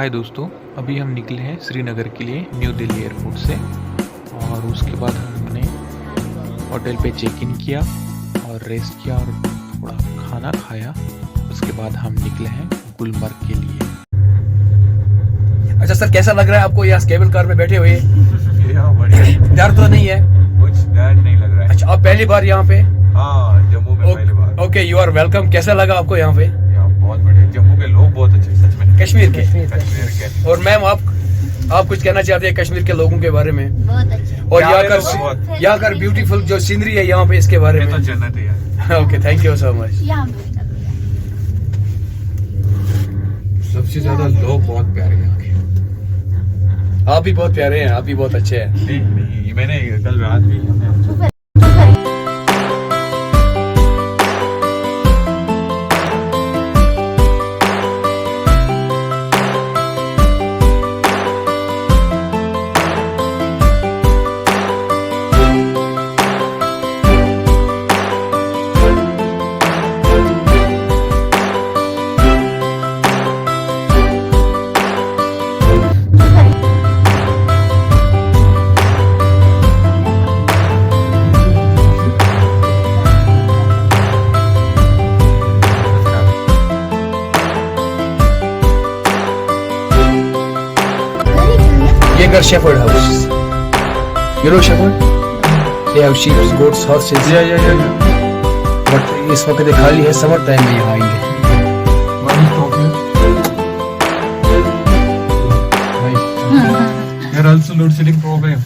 हाय दोस्तों, अभी हम निकले हैं श्रीनगर के लिए न्यू दिल्ली एयरपोर्ट से और उसके बाद हमने होटल पे चेक इन किया और रेस्ट किया और थोड़ा खाना खाया। उसके बाद हम निकले हैं गुलमर्ग के लिए। अच्छा सर, कैसा लग रहा है आपको यहाँ केबल कार में बैठे हुए? बढ़िया। डर तो नहीं है? कुछ डर नहीं लग रहा है। अच्छा, आप पहली बार यहाँ पे? हाँ, जम्मू में पहली बार। Okay, you are welcome. कैसा लगा आपको यहाँ पे? यहाँ बहुत बढ़िया। जम्मू के लोग बहुत अच्छे, सच में। कश्मीर के? कश्मीर के। और मैम, आप कुछ कहना चाहते हैं कश्मीर के लोगों के बारे में? बहुत अच्छे। और यहाँ का ब्यूटीफुल जो सीनरी है यहाँ पे, इसके बारे में? तो जन्नत है यार। Okay, thank you so much. सबसे ज्यादा लोग बहुत प्यारे हैं यहाँ के। आप भी बहुत प्यारे हैं, आप भी बहुत अच्छे हैं। नहीं, मैंने कल रात भी ये shepherd house. You know shepherd? They have sheep, goats, horses. या But इस वक्त ये खाली है, समर टाइम में यहाँ आएंगे। Here also load shedding problem.